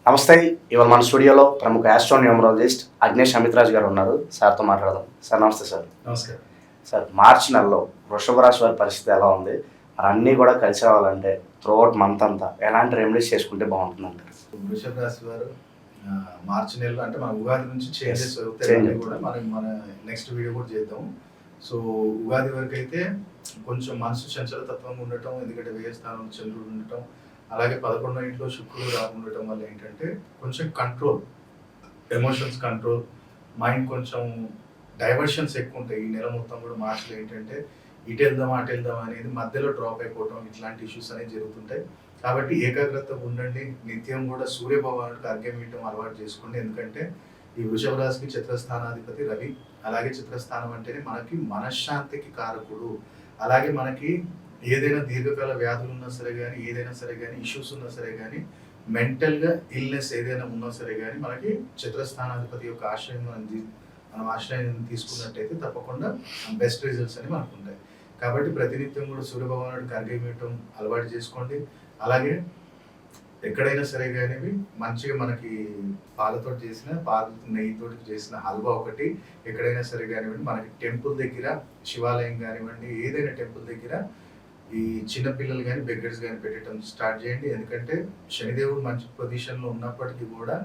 నమస్తే. ఇవాళ మన స్టూడియోలో ప్రముఖ ఆస్ట్రోన్యూమరాలజిస్ట్ అగ్నేష్ అమిత్రాజ్ గారు ఉన్నారు. సార్తో మాట్లాడదాం. సార్ నమస్తే. సార్ నమస్కారం. సార్, మార్చి నెలలో వృషభ రాశి వారి పరిస్థితి ఎలా ఉంది? మరి అన్నీ కూడా కలిసి రావాలంటే త్రూఅవుట్ మంత్ అంతా ఎలాంటి రెమెడీస్ చేసుకుంటే బాగుంటుంది అంటారు? వృషభ రాశి వారు మార్చి నెలలో అంటే మన ఉగాది నుంచి చేంజెస్ అవుతాయి కూడా మన నెక్స్ట్ వీడియో కూడా చేద్దాం. సో ఉగాది వరకు అయితే కొంచెం మనసు చంచలతత్వంగా ఉండటం, ఎందుకంటే వ్యయ స్థానంలో చంద్రుడు ఉండటం, అలాగే 11వ ఇంట్లో శుక్రుడు ఉండటం వల్ల ఏంటంటే కొంచెం కంట్రోల్, ఎమోషన్స్ కంట్రోల్, మైండ్ కొంచెం డైవర్షన్స్ ఎక్కువ ఉంటాయి. ఈ నెల మొత్తం కూడా మార్చిలో ఏంటంటే ఇటు వెళ్దాం అటు వెళ్దాం అనేది మధ్యలో డ్రాప్ అయిపోవటం, ఇట్లాంటి ఇష్యూస్ అనేవి జరుగుతుంటాయి. కాబట్టి ఏకాగ్రతగా ఉండండి. నిత్యం కూడా సూర్య భగవానుడికి అర్ఘ్యం ఇవ్వటం అలవాటు చేసుకోండి. ఎందుకంటే ఈ వృషభ రాశికి చిత్రస్థానాధిపతి రవి. అలాగే చిత్రస్థానం అంటేనే మనకి మనశ్శాంతికి కారకుడు. అలాగే మనకి ఏదైనా దీర్ఘకాల వ్యాధులు ఉన్నా సరే కానీ, ఏదైనా సరే కానీ, ఇష్యూస్ ఉన్నా సరే కానీ, మెంటల్గా ఇల్నెస్ ఏదైనా ఉన్నా సరే కానీ, మనకి చిత్రస్థానాధిపతి యొక్క ఆశ్రయం మనం ఆశ్రయం తీసుకున్నట్టయితే తప్పకుండా బెస్ట్ రిజల్ట్స్ అని మనకు ఉంటాయి. కాబట్టి ప్రతినిత్యం కూడా సూర్యభగవానుడికి అర్ఘ్యం ఇవ్వటం అలవాటు చేసుకోండి. అలాగే ఎక్కడైనా సరే కానీ మంచిగా మనకి పాలతో చేసిన నెయ్యితో చేసిన హల్వా ఒకటి, ఎక్కడైనా సరే కానివ్వండి, మనకి టెంపుల్ దగ్గర, శివాలయం కానివ్వండి, ఏదైనా టెంపుల్ దగ్గర ఈ చిన్నపిల్లలు కానీ బెగ్గర్స్ కానీ పెట్టడం స్టార్ట్ చేయండి. ఎందుకంటే శనిదేవుడు మంచి పొజిషన్లో ఉన్నప్పటికీ కూడా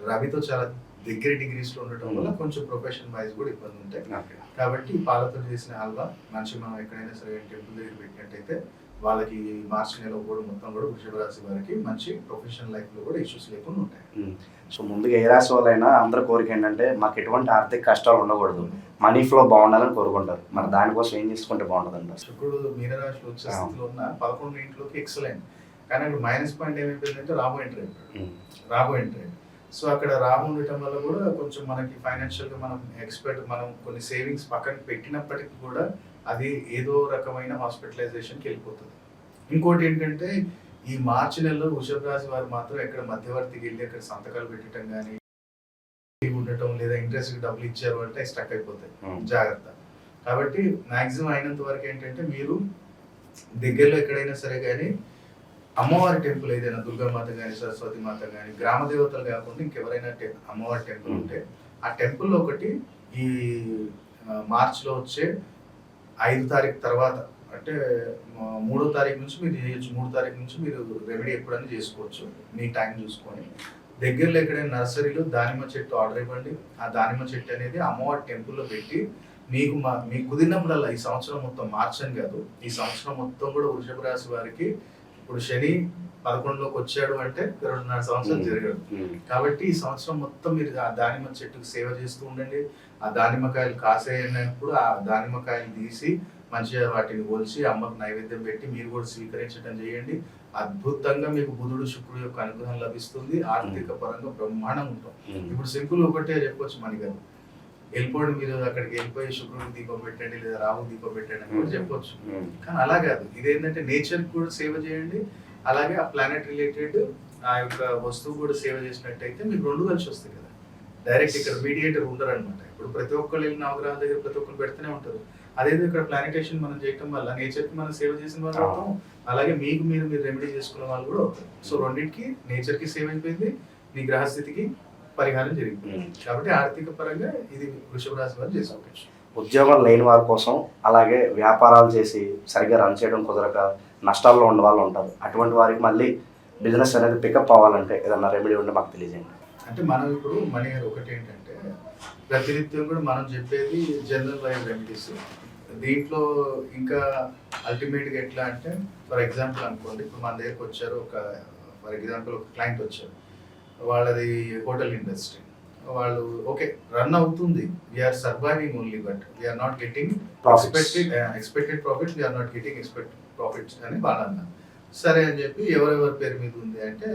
రవితో చాలా దగ్గర డిగ్రీస్లో ఉండటం వల్ల కొంచెం ప్రొఫెషన్ వైజ్ కూడా ఇబ్బంది ఉంటాయి. కాబట్టి పాలతో చేసిన హల్వా మంచి మనం ఎక్కడైనా సరే టెంపుల్ దగ్గర పెట్టినట్టయితే వాళ్ళకి మార్చి నెల కూడా మొత్తం కూడా వృషభ రాశి వారికి మంచి ప్రొఫెషనల్ లైఫ్లో కూడా ఇష్యూస్ లేకుండా ఉంటాయి. సో ముందుగా ఏ రాశి వాళ్ళైనా అందరి కోరిక ఏంటంటే మాకు ఎటువంటి ఆర్థిక కష్టాలు ఉండకూడదు, మనీ ఫ్లో బాగుండాలని కోరుకుంటారు. మరి దానికోసం ఏం చేసుకుంటే బాగుంటుంది అంటారు? శుక్రుడు మీనరాశిలో వచ్చే స్థితిలో ఉన్న 11 ఇంట్లోకి ఎక్సలెంట్. కానీ అక్కడ మైనస్ పాయింట్ ఏమైపోయిందంటే రాబో ఎంటర్. సో అక్కడ రాబు ఉండటం వల్ల కూడా కొంచెం మనకి ఫైనాన్షియల్గా మనం కొన్ని సేవింగ్స్ పక్కన పెట్టినప్పటికీ కూడా అది ఏదో రకమైన హాస్పిటలైజేషన్కి వెళ్ళిపోతుంది. ఇంకోటి ఏంటంటే ఈ మార్చి నెలలో వృషభ రాశి వారు మాత్రం ఎక్కడ మధ్యవర్తికి వెళ్ళి అక్కడ సంతకాలు పెట్టడం కానీ ఉండటం, లేదా ఇంట్రెస్ట్ డబ్బులు ఇచ్చారు అంటే స్టక్ అయిపోతాయి. జాగ్రత్త. కాబట్టి మాక్సిమం అయినంత వరకు ఏంటంటే మీరు దగ్గరలో ఎక్కడైనా సరే కానీ అమ్మవారి టెంపుల్ ఏదైనా దుర్గామాత కానీ, సరస్వతి మాత కానీ, గ్రామ దేవతలు కాకుండా ఇంకెవరైనా అమ్మవారి టెంపుల్ ఉంటే ఆ టెంపుల్లో ఒకటి ఈ మార్చిలో వచ్చే 5వ తారీఖు తర్వాత, అంటే 3వ తారీఖు నుంచి మీరు చేయొచ్చు. 3వ తారీఖు నుంచి మీరు రెమెడీ ఎప్పుడైనా చేసుకోవచ్చు, మీ టైం చూసుకొని. దగ్గరలో ఎక్కడైనా నర్సరీలో దానిమ్మ చెట్టు ఆర్డర్ ఇవ్వండి. ఆ దానిమ్మ చెట్టు అనేది అమ్మవారి టెంపుల్లో పెట్టి మీకు కుదిరినప్పుడల్లా ఈ సంవత్సరం మొత్తం, మార్చి అని కాదు, ఈ సంవత్సరం మొత్తం కూడా వృషభ రాశి వారికి ఇప్పుడు శని 11లోకి వచ్చాడు అంటే 2.5 సంవత్సరాలు జరగదు. కాబట్టి ఈ సంవత్సరం మొత్తం మీరు ఆ దానిమ్మ చెట్టుకు సేవ చేస్తూ ఉండండి. ఆ దానిమ్మకాయలు కాసేనప్పుడు ఆ దానిమ్మకాయలు తీసి మంచిగా వాటిని ఒలిచి అమ్మకు నైవేద్యం పెట్టి మీరు కూడా స్వీకరించడం చేయండి. అద్భుతంగా మీకు బుధుడు శుక్రుడు యొక్క అనుగ్రహం లభిస్తుంది. ఆర్థిక పరంగా బ్రహ్మాండం ఉంటాం. ఇప్పుడు సింపుల్ ఒకటే చెప్పొచ్చు, మనకి వెళ్ళిపోండి, మీరు అక్కడికి వెళ్ళిపోయి శుక్రుడికి దీపం పెట్టండి లేదా రాహు దీపం పెట్టండి అని కూడా చెప్పొచ్చు. కానీ అలా కాదు. ఇదేంటంటే నేచర్ కూడా సేవ చేయండి, అలాగే ఆ ప్లానెట్ రిలేటెడ్ ఆ యొక్క వస్తువు కూడా సేవ చేసినట్టయితే మీకు 2 కలిసి వస్తాయి కదా. డైరెక్ట్ ఇక్కడ మీడియేటర్ ఉండరు అనమాట. ఇప్పుడు ప్రతి ఒక్కళ్ళు వెళ్ళి నవగ్రహాల దగ్గర ప్రతి ఒక్కరు పెడుతూనే ఉంటారు. అదేదో ఇక్కడ ప్లానిటేషన్ మనం చేయటం వల్ల నేచర్కి మనం సేవ చేసిన వాళ్ళు అవుతాం, అలాగే మీకు మీరు రెమెడీ చేసుకున్న వాళ్ళు కూడా అవుతారు. సో రెండింటికి, నేచర్కి సేవ అయిపోయింది, మీ గ్రహస్థితికి పరిహారం జరిగిపోయింది. కాబట్టి ఆర్థిక పరంగా ఇది వృషభ రాశి వారు చేసుకోవచ్చు. ఉద్యోగం లేని వారి కోసం, అలాగే వ్యాపారాలు చేసి సరిగ్గా రన్ చేయడం కుదరక నష్టాల్లో ఉన్న వాళ్ళు ఉంటారు. అటువంటి వారికి మళ్ళీ బిజినెస్ అనేది పికప్ అవ్వాలంటే ఏదన్నా రెమెడీ ఉంటే మాకు తెలియజేయండి. అంటే మనం ఇప్పుడు మనీ ఒకటి ఏంటంటే ప్రతినిత్యం కూడా మనం చెప్పేది జనరల్ వైజ్ రెమెడీస్. దీంట్లో ఇంకా అల్టిమేట్గా ఎట్లా అంటే, ఫర్ ఎగ్జాంపుల్ అనుకోండి, ఇప్పుడు మన దగ్గరకు వచ్చారు ఫర్ ఎగ్జాంపుల్ ఒక క్లయింట్ వచ్చారు, వాళ్ళది హోటల్ ఇండస్ట్రీ, వాళ్ళు ఓకే రన్ అవుతుంది, we're surviving only, but we're not getting expected profits, we're not getting expected profits అని వాళ్ళు అన్నారు. సరే అని చెప్పి ఎవరెవరి పేరు మీద ఉంది అంటే,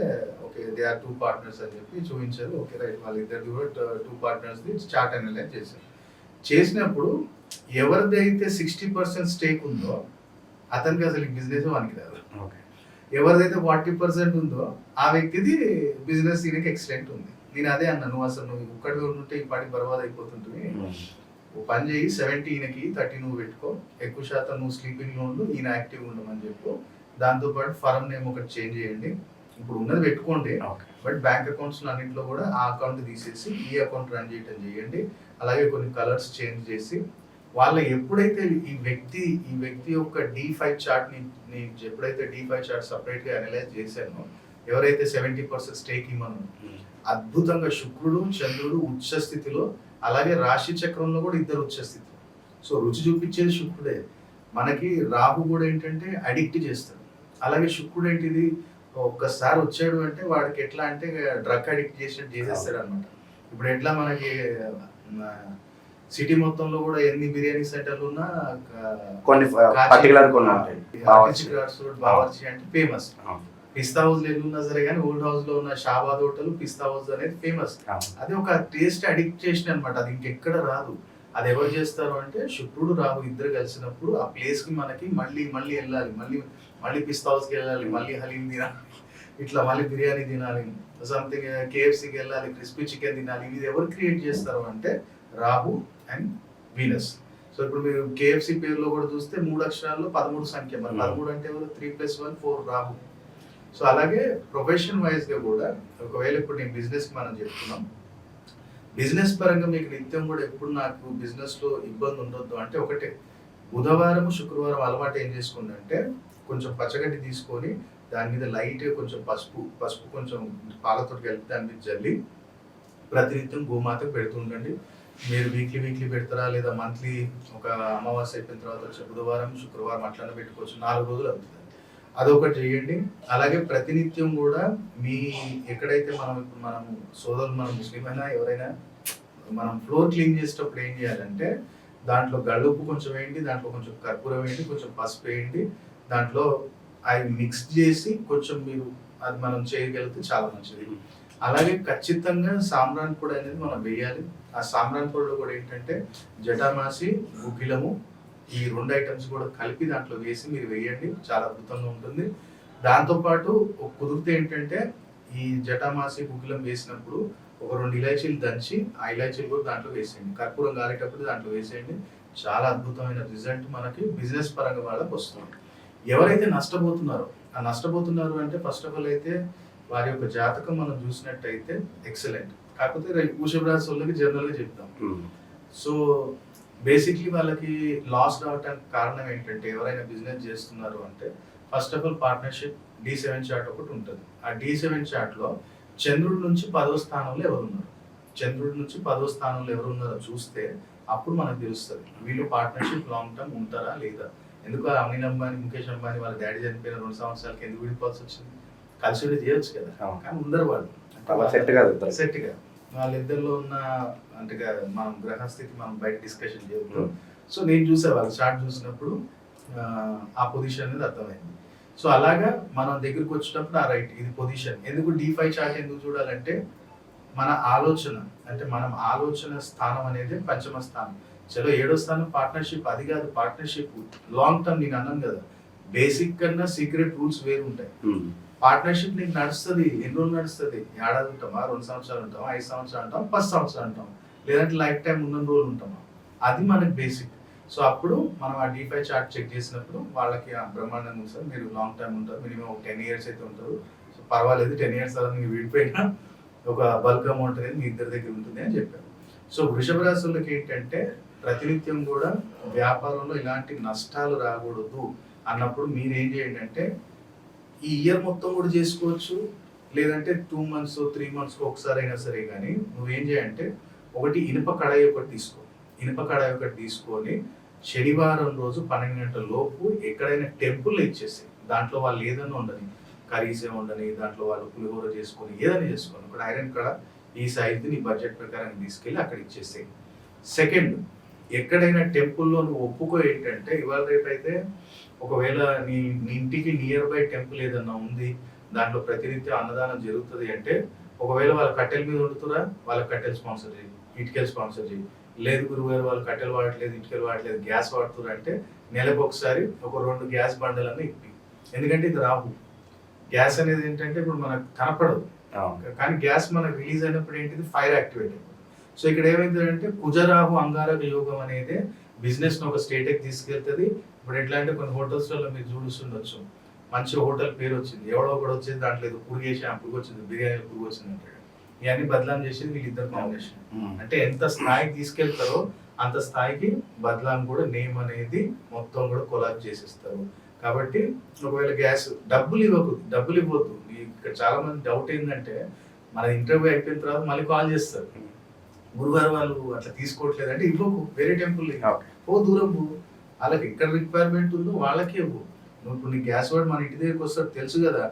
ఓకే దే ఆర్ 2 పార్ట్నర్స్ అని చెప్పి చూపించారు. ఓకే రైట్, వాళ్ళిద్దరిది కూడా 2 పార్ట్నర్స్ది చార్ట్ అనలైజ్ చేశారు. చేసినప్పుడు ఎవరిదైతే 60% స్టేక్ ఉందో అతనికి అసలు ఈ బిజినెస్ వానికి రాదు. ఎవరిదైతే 40% ఉందో ఆ వ్యక్తిది బిజినెస్ ఈయనకి ఎక్సలెంట్ ఉంది. నేను అదే అన్నా, నువ్వు అసలు నువ్వు ఒక్కడిగా ఉంటే ఈ పాటికి బర్బాద్ అయిపోతుంటుంది. పని చేయి, 70 ఈయనకి 30 నువ్వు పెట్టుకో, ఎక్కువ శాతం నువ్వు స్లీపింగ్లో ఉండు, ఈయన యాక్టివ్గా ఉండమని చెప్పు. దాంతోపాటు ఫారం నేమ్ ఒకటి చేంజ్ చేయండి. ఇప్పుడు ఉన్నది పెట్టుకోండి, ఓకే. బట్ బ్యాంక్ అకౌంట్స్ అన్నింటిలో కూడా ఆ అకౌంట్ తీసేసి ఈ అకౌంట్ రన్ చేయడం చేయండి. అలాగే కొన్ని కలర్స్ చేంజ్ చేసి వాళ్ళ ఎప్పుడైతే ఈ వ్యక్తి యొక్క D5 చార్ట్ ని ఎప్పుడైతే D5 చార్ట్ సపరేట్ గా అనలైజ్ చేశానో, ఎవరైతే 70% స్టేక్ ఇమ్మను అద్భుతంగా శుక్రుడు చంద్రుడు ఉచ్చ స్థితిలో, అలాగే రాశి చక్రంలో కూడా ఇద్దరు ఉచ్చ స్థితిలో. సో రుచి చూపించేది శుక్రుడే. మనకి రాహు కూడా ఏంటంటే అడిక్ట్ చేస్తాడు. అలాగే శుక్రుడు ఏంటిది, ఒక్కసారి వచ్చాడు అంటే వాడికి ఎట్లా అంటే డ్రగ్ అడిక్ట్ చేసినట్టు చేసేస్తాడు అనమాట. ఇప్పుడు ఎట్లా మనకి సిటీ మొత్తంలో కూడా ఎన్ని బిర్యానీ సెంటర్లు ఉన్నా కొన్ని పర్టికులర్ కొన్ని ఉంటాయి. బావర్చి అంటే ఫేమస్. పిస్తా హౌస్ ఎన్ని ఉన్నా సరే కానీ ఓల్డ్ హౌస్ లో ఉన్న షాబాద్ హోటల్ పిస్తా హౌస్ అనేది ఫేమస్. అది ఒక టేస్ట్ అడిక్ట్ చేసిన అనమాట. అది ఇంకెక్కడ రాదు. అది ఎవరు చేస్తారు అంటే శుక్రుడు రాహు ఇద్దరు కలిసినప్పుడు ఆ ప్లేస్ కి మనకి మళ్ళీ మళ్ళీ వెళ్ళాలి, మళ్ళీ పిస్తా హౌస్ కి వెళ్ళాలి, మళ్ళీ హలీం తినాలి, ఇట్లా మళ్ళీ బిర్యానీ తినాలి, సంథింగ్ KFCకి వెళ్ళాలి, క్రిస్పీ చికెన్ తినాలి. ఇది ఎవరు క్రియేట్ చేస్తారు అంటే రాహు అండ్ వీనస్. సో ఇప్పుడు మీరు KFC పేరులో కూడా చూస్తే 3 అక్షరాల్లో 13 సంఖ్య. మరి 13 అంటే 3 + 1 4 రాహు. సో అలాగే ప్రొఫెషన్ వైజ్ గా కూడా ఒకవేళ ఇప్పుడు నేను బిజినెస్ మనం చెప్తున్నాం, బిజినెస్ పరంగా మీకు నిత్యం కూడా ఎప్పుడు నాకు బిజినెస్ లో ఇబ్బంది ఉండొద్దు అంటే ఒకటే, బుధవారం శుక్రవారం అలవాటు ఏం చేసుకోండి అంటే కొంచెం పచ్చగడ్డి తీసుకొని దాని మీద లైట్ కొంచెం పసుపు కొంచెం పాలతో కలిపి దాని మీద జల్లి ప్రతినిత్యం గోమాతకు పెడుతుండండి. మీరు వీక్లీ పెడతారా లేదా మంత్లీ ఒక అమావాస్య అయిపోయిన తర్వాత వచ్చే బుధవారం శుక్రవారం అట్లనే పెట్టుకోవచ్చు, 4 రోజులు అవుతుంది. అదొకటి చేయండి. అలాగే ప్రతినిత్యం కూడా మీ ఎక్కడైతే మనం సోదరులు మనం ముస్లిం అయినా ఎవరైనా మనం ఫ్లోర్ క్లీన్ చేసేటప్పుడు ఏం చేయాలంటే దాంట్లో గళ్ళుప్పు కొంచెం వేయండి, దాంట్లో కొంచెం కర్పూరం వేయండి, కొంచెం పసుపు వేయండి, దాంట్లో అవి మిక్స్ చేసి కొంచెం మీరు అది మనం చేయగలిగితే చాలా మంచిది. అలాగే ఖచ్చితంగా సాంబ్రాన్ పొడి అనేది మనం వేయాలి. ఆ సాంబ్రాన్ పొడిలో కూడా ఏంటంటే జటామాసి గుగ్గిలము ఈ 2 ఐటమ్స్ కూడా కలిపి దాంట్లో వేసి మీరు వేయండి, చాలా అద్భుతంగా ఉంటుంది. దాంతోపాటు కుదిరితే ఏంటంటే ఈ జటామాసి గుగ్గిలం వేసినప్పుడు ఒక 2 ఇలాచీలు దంచి ఆ ఇలాచీలు కూడా దాంట్లో వేసేయండి, కర్పూరం గారేటప్పుడు దాంట్లో వేసేయండి. చాలా అద్భుతమైన రిజల్ట్ మనకి బిజినెస్ పరంగా వాళ్ళకి వస్తుంది. ఎవరైతే నష్టపోతున్నారు అంటే ఫస్ట్ ఆఫ్ ఆల్ అయితే వారి యొక్క జాతకం మనం చూసినట్టయితే ఎక్సలెంట్. కాకపోతే వృషభ రాశి వాళ్ళకి జనరల్ గా చెప్తాం. సో బేసిక్లీ వాళ్ళకి లాస్ రావడానికి కారణం ఏంటంటే ఎవరైనా బిజినెస్ చేస్తున్నారు అంటే first of all partnership D7 chart ఒకటి ఉంటుంది. ఆ D7 చార్ట్ లో చంద్రుడి నుంచి 10వ స్థానంలో ఎవరున్నారో చూస్తే అప్పుడు మనకు తెలుస్తుంది వీళ్ళు పార్ట్నర్షిప్ లాంగ్ టర్మ్ ఉంటారా లేదా. ఎందుకు అనిల్ అంబానీ ముఖేష్ అంబానీ వాళ్ళ డాడీ చనిపోయిన 2 సంవత్సరాలకి ఎందుకు విడిపోవాల్సి వచ్చింది? కలిసి చేయొచ్చు కదా, కానీ ఉండరు వాళ్ళు సెట్ గా. వాళ్ళిద్దరిలో ఉన్న అంటే మనం గ్రహస్థితి మనం బయట డిస్కషన్ చేద్దాం. సో నేను చూసే వాళ్ళు చార్ట్ చూసినప్పుడు ఆ పొజిషన్ అనేది అర్థమైంది. సో అలాగా మనం దగ్గరికి వచ్చేటప్పుడు రైట్ ఇది పొజిషన్. ఎందుకు D5 చార్ట్ ఎందుకు చూడాలంటే మన ఆలోచన అంటే మనం ఆలోచన స్థానం అనేది 5వ స్థానం. చలో 7వ స్థానం పార్ట్నర్షిప్, అది కాదు పార్ట్నర్షిప్ లాంగ్ టర్మ్. నేను అన్నాను కదా బేసిక్ కన్నా సీక్రెట్ రూల్స్ వేరు ఉంటాయి. పార్ట్నర్షిప్ నీకు నడుస్తుంది, ఎన్ని రోజులు నడుస్తుంది? ఏడాది ఉంటామా, 2 సంవత్సరాలు ఉంటామా, 5 సంవత్సరాలు ఉంటాం, 10 సంవత్సరాలు ఉంటాం, లేదంటే లైఫ్ టైం ఉన్న రోజులు ఉంటామా? అది మనకి బేసిక్. సో అప్పుడు మనం ఆ D5 చార్ట్ చెక్ చేసినప్పుడు వాళ్ళకి బ్రహ్మాండంగా ఉంటుంది. మీరు లాంగ్ టైం ఉంటారు, మినిమం 10 ఇయర్స్ అయితే ఉంటారు. సో పర్వాలేదు, 10 ఇయర్స్ తర్వాత మీరు విడిపోయినా ఒక బల్క్ అమౌంట్ అనేది మీ ఇద్దరి దగ్గర ఉంటుంది అని చెప్పారు. సో వృషభ రాశులకి ఏంటంటే ప్రతినిత్యం కూడా వ్యాపారంలో ఇలాంటి నష్టాలు రాకూడదు అన్నప్పుడు మీరు ఏం చేయండి అంటే ఈ ఇయర్ మొత్తం కూడా చేసుకోవచ్చు, లేదంటే 2 months 3 months ఒకసారి అయినా సరే. కానీ నువ్వేం చేయంటే ఒకటి ఇనుప కడాయి ఒకటి తీసుకొని శనివారం రోజు 12 గంటల లోపు ఎక్కడైనా టెంపుల్ ఇచ్చేసి దాంట్లో వాళ్ళు ఏదైనా ఉండని, కర్రీసే ఉండని, దాంట్లో వాళ్ళు పులిహోర చేసుకొని ఏదైనా చేసుకొని ఒక ఐరన్ కడ ఈ సైజు నీ బడ్జెట్ ప్రకారం తీసుకెళ్ళి అక్కడ ఇచ్చేసి. సెకండ్, ఎక్కడైనా టెంపుల్లో నువ్వు ఒప్పుకో ఏంటంటే ఇవాళ రేపు అయితే ఒకవేళ నీ ఇంటికి నియర్ బై టెంపుల్ ఏదన్నా ఉంది, దాంట్లో ప్రతినిత్యం అన్నదానం జరుగుతుంది అంటే ఒకవేళ వాళ్ళ కట్టెల మీద ఉంటురా వాళ్ళకి కట్టెలు స్పాన్సర్ చేయి, ఇటుకలు స్పాన్సర్ చేయి. లేదు గురుగారు వాళ్ళు కట్టెలు వాడట్లేదు, ఇటుకలు వాడట్లేదు, గ్యాస్ వాడుతున్నారు అంటే నెలకు ఒకసారి ఒక 2 గ్యాస్ బండలన్నీ ఇప్పి. ఎందుకంటే ఇది రాహు. గ్యాస్ అనేది ఏంటంటే ఇప్పుడు మనకు కనపడదు, కానీ గ్యాస్ మనకు రిలీజ్ అయినప్పుడు ఏంటిది ఫైర్ యాక్టివేట్ అయిపోతుంది. సో ఇక్కడ ఏమైందంటే కుజరాహు అంగారక యోగం అనేది బిజినెస్ ను ఒక స్టేట్కి తీసుకెళ్తుంది. ఇప్పుడు ఎట్లా అంటే కొన్ని హోటల్స్లలో మీరు చూస్తుండొచ్చు, మంచి హోటల్ పేరు వచ్చింది, ఎవడో ఒకటి వచ్చేది దాంట్లో ఏదో పురుగేసి ఆ పురుగు వచ్చింది, బిర్యానీ పురుగు వచ్చింది అంటాడు. ఇవన్నీ బదలాం చేసేది వీళ్ళిద్దరు కాంబినేషన్. అంటే ఎంత స్థాయికి తీసుకెళ్తారో అంత స్థాయికి బదలాం కూడా నేమ్ అనేది మొత్తం కూడా కొలాబ్ చేసేస్తారు. కాబట్టి ఒకవేళ గ్యాస్ డబ్బులు ఇవ్వద్దు. ఇక్కడ చాలా మంది డౌట్ ఏంటంటే మన ఇంటర్వ్యూ అయిపోయిన తర్వాత మళ్ళీ కాల్ చేస్తారు, గురువారం వాళ్ళు అట్లా తీసుకోవట్లేదు అంటే ఇవ్వకు, వేరే టెంపుల్ ఓ దూరం పో, వాళ్ళకి ఎక్కడ రిక్వైర్మెంట్ ఉందో వాళ్ళకే ఇవ్వు. నువ్వు ఇప్పుడు నీ గ్యాస్ వాడు మన ఇంటి దగ్గరికి వస్తాడు తెలుసు కదా,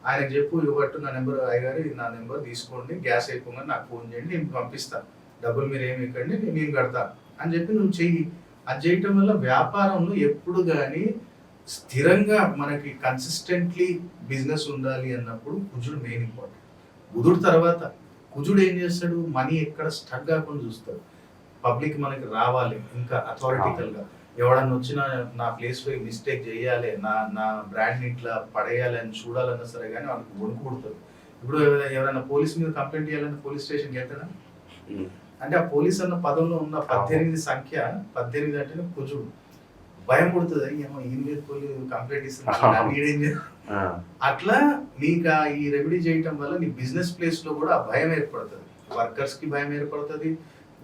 ఆయనకు చెప్పు ఇవ్వట్టు నా నెంబర్ అయ్యగారు నా నెంబర్ తీసుకోండి, గ్యాస్ అయిపోగానే నాకు ఫోన్ చేయండి, నేను పంపిస్తాను, డబ్బులు మీరు ఏమి ఇవ్వకండి, నేను కడతా అని చెప్పి నువ్వు చెయ్యి. అది చేయటం వల్ల వ్యాపారంలో ఎప్పుడు కానీ స్థిరంగా మనకి కన్సిస్టెంట్లీ బిజినెస్ ఉండాలి అన్నప్పుడు కుజుడు మెయిన్ ఇంపార్టెంట్. బుధుడు తర్వాత కుజుడు ఏం చేస్తాడు, మనీ ఎక్కడ స్టక్ కాకుండా చూస్తాడు. పబ్లిక్ మనకి రావాలి, ఇంకా అథారిటికల్ గా ఎవడన్నా వచ్చినా నా ప్లేస్ లో మిస్టేక్ చేయాలి, నా బ్రాండ్ ఇట్లా పడేయాలి అని చూడాలన్నా సరే కానీ వాళ్ళకి వణుకు పుడుతుంది. ఇప్పుడు ఎవరైనా పోలీస్ మీద కంప్లైంట్ చేయాలంటే పోలీస్ స్టేషన్కి వెళ్తాడా? అంటే ఆ పోలీస్ అన్న పదంలో ఉన్న 18 సంఖ్య, 18 అంటేనే కుజుడు. భయం పుడుతుంది, ఏమో ఈ మీద కంప్లైంట్ ఇస్తుంది. అట్లా నీకు ఈ రెమెడీ చేయటం వల్ల నీ బిజినెస్ ప్లేస్ లో కూడా ఆ భయం ఏర్పడుతుంది, వర్కర్స్ కి భయం ఏర్పడుతుంది.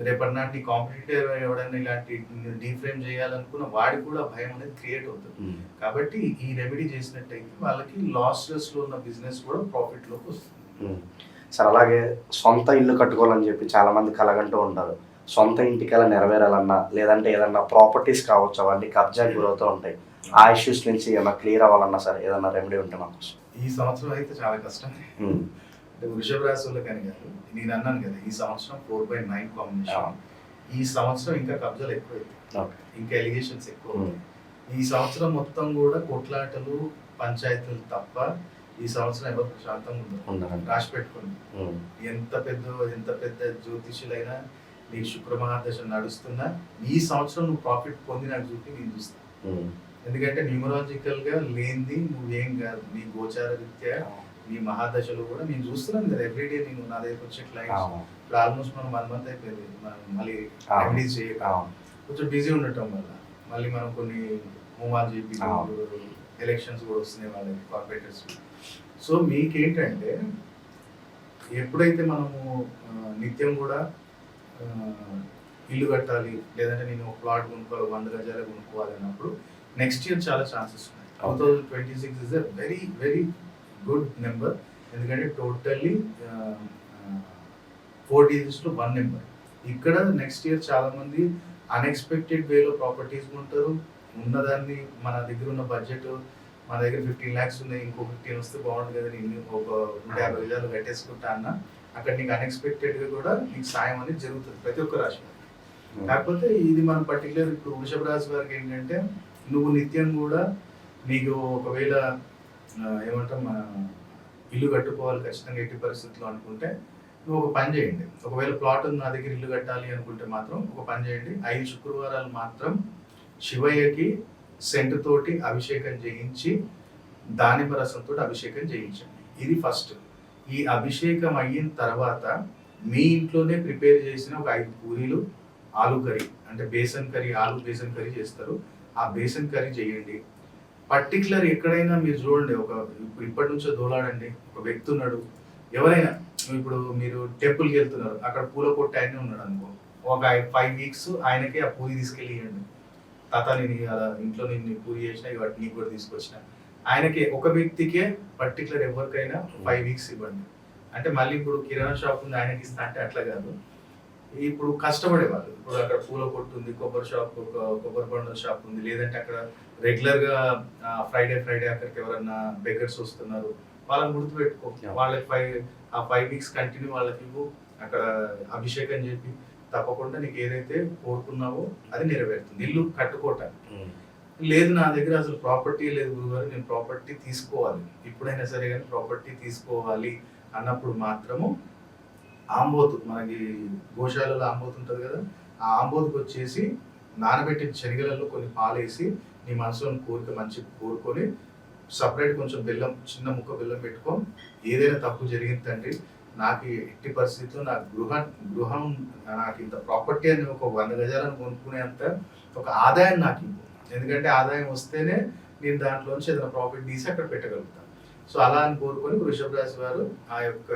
రేపటి నాటి కాంపిటేటివ్ ఎవడైనా ఇలాంటి డీఫ్రేమ్ చేయాలనుకున్న వాడికి కూడా భయం అనేది క్రియేట్ అవుతుంది. కాబట్టి ఈ రెమెడీ చేసినట్టయితే వాళ్ళకి లాసెస్ లో ఉన్న బిజినెస్ కూడా ప్రాఫిట్ లోకి వస్తుంది. సార్ అలాగే సొంత ఇల్లు కట్టుకోవాలని చెప్పి చాలా మంది కలగంటూ ఉంటారు. సొంత ఇంటికి ఎలా నెరవేరాలన్నా లేదంటే ఏదన్నా ప్రాపర్టీస్ కావచ్చు అవన్నీ కబ్జాకి గురవుతూ ఉంటాయి. ఆ ఇష్యూస్ నుంచి ఏమైనా క్లియర్ అవ్వాలన్నా సరే ఏదన్నా రెమెడీ ఉంటే మాకు. ఈ సంవత్సరం అయితే చాలా కష్టం. అంటే వృషభ రాశి వాళ్ళకని కాదు, నేను అన్నాను కదా ఈ సంవత్సరం 4/9 కాంబినేషన్. ఈ సంవత్సరం ఇంకా కబ్జాలు ఎక్కువ, ఇంకా ఎలిగేషన్స్ ఎక్కువ. ఈ సంవత్సరం మొత్తం కూడా కొట్లాటలు పంచాయతీలు తప్ప ఈ సంవత్సరం ఎవరు ప్రశాంతంగా ఉండదు. రాసి పెట్టుకోండి. ఎంత పెద్ద జ్యోతిష్యులైనా నీ శుక్ర మహాదశ నడుస్తున్నా ఈ సంవత్సరం నువ్వు ప్రాఫిట్ పొంది నాకు చూపి నేను చూస్తాను. ఎందుకంటే న్యూమరాలజికల్ గా లేనిది నువ్వేం కాదు. నీ గోచార రీత్యా నీ మహాదశలో కూడా నేను చూస్తున్నాను కదా ఎవ్రీడే. నేను నా దగ్గర వచ్చే క్లయింట్స్ ఇప్పుడు ఆల్మోస్ట్ మనం 1 month అయిపోయింది. మనం మళ్ళీ రెమెడీస్ చేయక కొంచెం బిజీ ఉండటం వల్ల మళ్ళీ మనం కొన్ని హోమాలు చెప్పి ఎలక్షన్స్ కూడా వస్తున్నాయి వాళ్ళకి కార్పొరేటర్స్. సో మీకేంటంటే ఎప్పుడైతే మనము నిత్యం కూడా ఇల్లు కట్టాలి లేదంటే నేను ఒక ప్లాట్ కొనుక్కోవాలి 100 గజాలు కొనుక్కోవాలి అన్నప్పుడు నెక్స్ట్ ఇయర్ చాలా ఛాన్సెస్ ఉన్నాయి. 2026 is a very very good number. ఎందుకంటే టోటల్లీ 4 digits to 1 నెంబర్. ఇక్కడ నెక్స్ట్ ఇయర్ చాలా మంది అన్ఎక్స్పెక్టెడ్ వేలో ప్రాపర్టీస్ కొంటారు. ఉన్నదాన్ని మన దగ్గర ఉన్న బడ్జెట్ మన దగ్గర 15 lakhs ఉన్నాయి, ఇంకో 15 వస్తే బాగుంటుంది కదా, నేను ఒక 150 గజాలు కట్టేసుకుంటా అన్న అక్కడ నీకు అన్ఎక్స్పెక్టెడ్ గా కూడా నీకు సాయం అనేది జరుగుతుంది ప్రతి ఒక్క రాశి వారికి. కాకపోతే ఇది మనం పర్టికులర్ ఇప్పుడు వృషభ రాశి వారికి ఏంటంటే నువ్వు నిత్యం కూడా నీకు ఒకవేళ ఏమంటాం మన ఇల్లు కట్టుకోవాలి ఖచ్చితంగా ఎట్టి పరిస్థితుల్లో అనుకుంటే నువ్వు ఒక పని చేయండి. ఒకవేళ ప్లాట్ నా దగ్గర ఇల్లు కట్టాలి అనుకుంటే మాత్రం ఒక పని చేయండి. 5 శుక్రవారాలు మాత్రం శివయ్యకి సెంటు తోటి అభిషేకం చేయించి దానిమ్మ రసంతో అభిషేకం చేయించండి. ఇది ఫస్ట్. ఈ అభిషేకం అయిన తర్వాత మీ ఇంట్లోనే ప్రిపేర్ చేసిన ఒక 5 పూరీలు ఆలు కర్రీ అంటే బేసన్ కర్రీ, ఆలు బేసన్ కర్రీ చేస్తారు, ఆ బేసన్ కర్రీ చేయండి. పర్టికులర్ ఎక్కడైనా మీరు చూడండి, ఒక ఇప్పటి నుంచో దోలాడండి, ఒక వ్యక్తి ఉన్నాడు, ఎవరైనా ఇప్పుడు మీరు టెంపుల్కి వెళ్తున్నారు అక్కడ పూల కొట్టు ఆయన ఉన్నాడు అనుకో, ఒక 5 weeks ఆయనకే ఆ పూరి తీసుకెళ్ళి ఇవ్వండి. తాత నేను అలా ఇంట్లో నేను పూరి చేసిన ఇవాటి నీకు కూడా తీసుకొచ్చిన ఆయనకి ఒక వ్యక్తికే పర్టికులర్ ఎవరికైనా 5 weeks ఇవ్వండి. అంటే మళ్ళీ ఇప్పుడు కిరాణా షాప్ ఉంది ఆయనకి ఇస్తా అంటే అట్లా కాదు. ఇప్పుడు కష్టపడేవాళ్ళు ఇప్పుడు అక్కడ పూల కొట్టు ఉంది, కొబ్బరి షాప్, కొబ్బరి బండల షాప్ ఉంది, లేదంటే అక్కడ రెగ్యులర్ గా ఫ్రైడే అక్కడికి ఎవరన్నా బెగర్స్ వస్తున్నారు వాళ్ళని గుర్తుపెట్టుకో, వాళ్ళకి 5 weeks కంటిన్యూ వాళ్ళకి ఇవ్వు, అక్కడ అభిషేకం చెప్పి తప్పకుండా నీకు ఏదైతే కోరుకున్నావో అది నెరవేరుతుంది. ఇల్లు కట్టుకోవటానికి లేదు నా దగ్గర అసలు ప్రాపర్టీ లేదు గురుగారు, నేను ప్రాపర్టీ తీసుకోవాలి ఇప్పుడైనా సరే కానీ ప్రాపర్టీ తీసుకోవాలి అన్నప్పుడు మాత్రము ఆంబోతు, మనకి గోశాలలో ఆంబోతు ఉంటుంది కదా, ఆ ఆంబోతుకు వచ్చేసి నానబెట్టిన శనగలలో కొన్ని పాలేసి నీ మనసులో కోరిక మంచి కోరుకొని సపరేట్ కొంచెం బెల్లం, చిన్న ముక్క బెల్లం పెట్టుకో. ఏదైనా తప్పు జరిగింది తండ్రి, నాకు ఎట్టి పరిస్థితుల్లో నా గృహం నాకు ఇంత ప్రాపర్టీ అని ఒక 100 గజాలను కొనుక్కునేంత ఒక ఆదాయం నాకు ఇవ్వు. ఎందుకంటే ఆదాయం వస్తేనే నేను దాంట్లోంచి ఏదైనా ప్రాఫిట్ తీసి అక్కడ పెట్టగలుగుతాను. సో అలా అని కోరుకొని వృషభ రాశి వారు ఆ యొక్క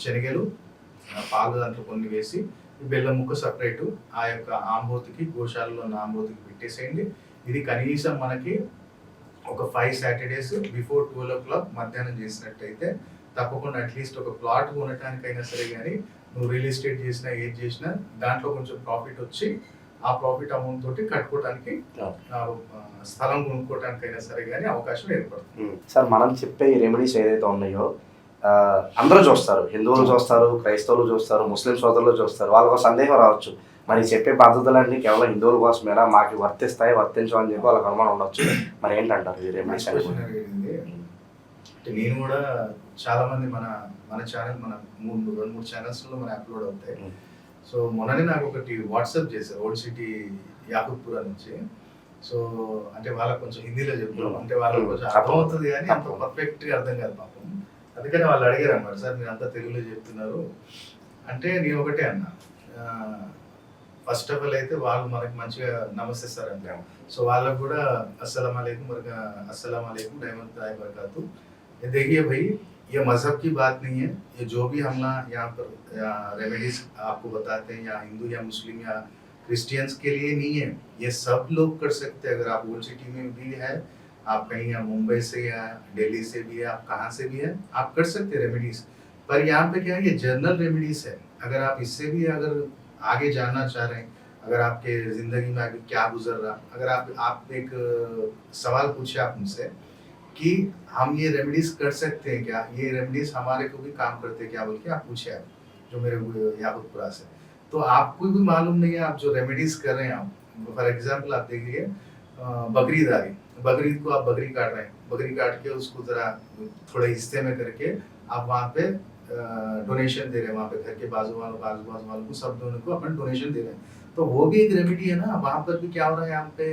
శనగలు పాలు దాంట్లో కొన్ని వేసి బెల్లం ముక్క సపరేటు ఆ యొక్క ఆంబోతికి గోశాలలో ఉన్న ఆంబోతికి పెట్టేసేయండి. ఇది కనీసం మనకి ఒక 5 Saturdays బిఫోర్ 12 o'clock మధ్యాహ్నం చేసినట్టయితే తప్పకుండా అట్లీస్ట్ ఒక ప్లాట్ కొనటానికైనా సరే కానీ నువ్వు రియల్ ఎస్టేట్ చేసినా ఏది చేసినా దాంట్లో కొంచెం ప్రాఫిట్ వచ్చి ఆ ప్రాఫిట్ అమౌంట్ తోటి కట్టుకోవడానికి స్థలం కొనుక్కోవటానికైనా సరే కానీ అవకాశం ఏర్పడుతుంది. సార్ మనం చెప్పే ఈ రెమెడీస్ ఏదైతే ఉన్నాయో అందరూ చూస్తారు, హిందువులు చూస్తారు, క్రైస్తవులు చూస్తారు, ముస్లిం సోదరులు చూస్తారు. వాళ్ళకు సందేహం రావచ్చు, మరి చెప్పే పద్ధతులన్నీ కేవలం హిందువుల కోసమేనా, మాకు వర్తిస్తాయి వర్తించమని చెప్పి వాళ్ళకి అనుమానం ఉండొచ్చు. మరి ఏంటంటారు ఈ రెమెడీస్ అనేది? నేను కూడా చాలా మంది మన ఛానల్ మన 2-3 ఛానల్స్లో మన అప్లోడ్ అవుతాయి. సో మొన్ననే నాకు ఒకటి వాట్సాప్ చేశారు ఓల్డ్ సిటీ యాకుత్పురా నుంచి. సో అంటే వాళ్ళకి కొంచెం హిందీలో చెప్తున్నాం, అంటే వాళ్ళకి కొంచెం అర్థమవుతుంది కానీ అంత పర్ఫెక్ట్గా అర్థం కాదు పాపం. అందుకని వాళ్ళు అడిగారు అన్నమాట, సార్ మీరు అంతా తెలుగులో చెప్తున్నారు అంటే నేను ఒకటే అన్నా, ఫస్ట్ ఆఫ్ ఆల్ అయితే వాళ్ళు మనకి మంచిగా నమస్తే సార్ అంటాం. సో వాళ్ళకు కూడా अस्सलाम वालेकुम रहमतुल्लाहि बरकातु. देखिए भाई, ये मजहब की बात नहीं है, ये जो भी हम यहाँ पर रेमेडीज आपको बताते हैं या हिंदू या मुस्लिम या क्रिश्चियंस के लिए नहीं है, ये सब लोग कर सकते हैं. अगर आप ओल्ड सिटी में भी है, आप कहीं या मुंबई से या दिल्ली से भी है, आप कहाँ से भी है, आप कर सकते हैं रेमेडीज. पर यहाँ पे क्या है, ये जनरल रेमेडीज है. अगर आप इससे भी अगर आगे जानना चाह रहे हैं, अगर आपके जिंदगी में अभी क्या गुजर रहा, अगर आप एक सवाल पूछे आप मुझसे कि हम ये रेमेडीज कर सकते हैं क्या, ये रेमेडीज हमारे को भी काम करते हैं क्या बोल के आप पूछे, आप जो मेरे याकुतपुरा से, तो आपको भी मालूम नहीं है आप जो रेमेडीज कर रहे हैं. आप फॉर एग्जाम्पल आप देखिए बकरीद आ रही, बकरीद को आप बकरी काट रहे हैं, बकरी काट के उसको जरा थोड़े हिस्से में करके आप वहाँ पे डोनेशन दे रहे हैं, वहाँ पे घर के बाजू वालों को सब दोनों को अपन डोनेशन दे रहे हैं. तो वो भी एक रेमेडी है ना. वहाँ पर भी क्या हो रहा है, यहाँ पे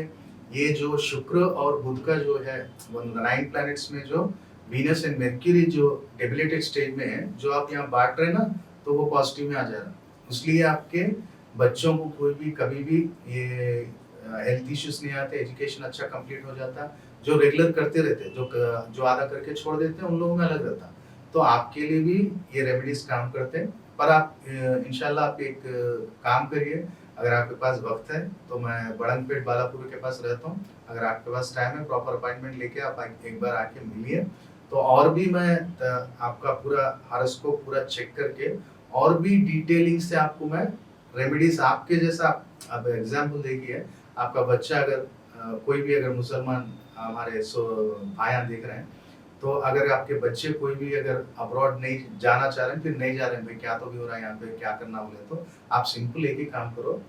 ये जो शुक्र और बुध का जो है 9 प्लैनेट्स में जो वीनस एंड मर्क्यूरी जो डेबिलिटेड स्टेज में है, जो आप यहाँ बांट रहे हैं ना, तो वो पॉजिटिव में आ जा रहा है. इसलिए आपके बच्चों को कोई भी कभी भी ये हेल्थ इश्यूज नहीं आते, एजुकेशन अच्छा कंप्लीट हो जाता. जो रेगुलर करते रहते, जो आधा करके छोड़ देते हैं, उन लोगों में अलग रहता. तो आपके लिए भी ये रेमेडीज काम करते हैं. पर आप इंशाल्लाह आप एक काम करिए, अगर आपके पास वक्त है तो मैं बड़ंगपेट बालापुर के पास रहता हूँ. अगर आपके पास टाइम है, प्रॉपर अपॉइंटमेंट लेके आप एक बार आके मिलिए. तो और भी मैं आपका पूरा हॉरोस्कोप पूरा चेक करके और भी डिटेलिंग से आपको मैं रेमेडीज आपके जैसा, आप एग्जाम्पल देखिए, आपका बच्चा अगर कोई भी अगर मुसलमान हमारे भाइयाँ देख रहे हैं, तो अगर आपके बच्चे कोई भी अगर अब्रॉड नहीं जाना चाह रहे हैं, फिर नहीं जा रहे हैं, भाई क्या तो भी हो रहा है यहाँ पे, क्या करना बोले, तो आप सिंपल एक ही काम करो,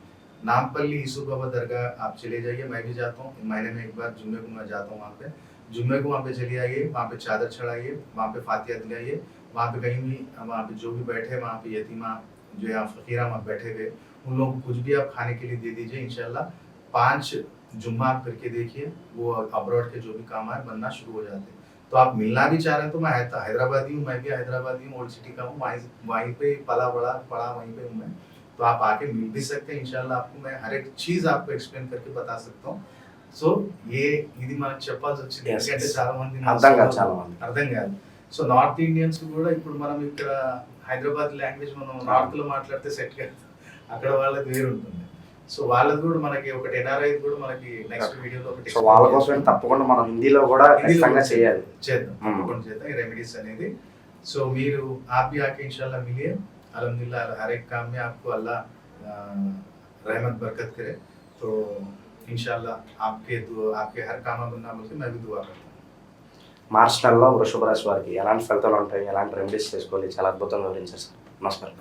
नामपल्ली यूसुफ बाबा दरगाह आप चले जाइए. मैं भी जाता हूँ, महीने में एक बार जुम्मे को मैं जाता हूँ वहाँ पे. जुम्मे को वहाँ पे चले आइए, वहाँ पे चादर चढ़ाइए, वहाँ पे फातिहा दिलाइए. वहाँ पे कहीं भी वहाँ पे जो भी बैठे, वहाँ पे यतीमा जो यहाँ फकीरा वहाँ बैठे हुए, उन लोगों को कुछ भी आप खाने के लिए दे दीजिए. इंशाल्लाह 5 जुम्मा आप करके देखिए, वो अब्रॉड के जो भी काम आए बनना शुरू हो जाते हैं. तो आप मिलना भी चाह रहे हैं तो मैं हैदराबादी हूँ, मैं भी हैदराबादी हूँ, ओल्ड सिटी का हूँ, वहीं पे पला बड़ा पड़ा वहीं पे हूँ मैं. तो आप आके मिल भी सकते हैं. इंशाल्लाह आपको मैं हर एक चीज आपको एक्सप्लेन करके बता सकता हूँ. సో ఇది మనకు చెప్పాల్సి వచ్చింది, ఎందుకంటే చాలా మంది అర్థం కాదు. సో నార్త్ ఇండియన్స్ కూడా ఇప్పుడు మనం ఇక్కడ హైదరాబాద్ లాంగ్వేజ్ మనం నార్త్ లో మాట్లాడితే సెట్ కాదు, అక్కడ వాళ్ళది వేరు ఉంటుంది. సో వాళ్ళది కూడా మనకి ఒకటి ఎన్ఆర్ఐ కూడా మనకి నెక్స్ట్ వీడియోలో ఒకటి వాళ్ళ కోసం తప్పకుండా మనం హిందీలో కూడా చేద్దాం తప్పకుండా చేద్దాం ఈ రెమెడీస్ అనేది. సో మీరు आप भी आके इंशाल्लाह मिलिए. अल्हम्दुलिल्लाह हर एक काम में आपको अल्लाह रहमत बरकत करे. तो इंशाल्लाह आपके हर काम बनना बोल के मैं भी दुआ करता हूँ. మార్చ్ నెలలో వృషభ రాశి వారికి ఎలాంటి ఫలితాలు ఉంటాయి, ఎలాంటి రెమెడీస్ చేసుకోవాలి, చాలా అద్భుతంగా వివరించారు సార్. నమస్కారం.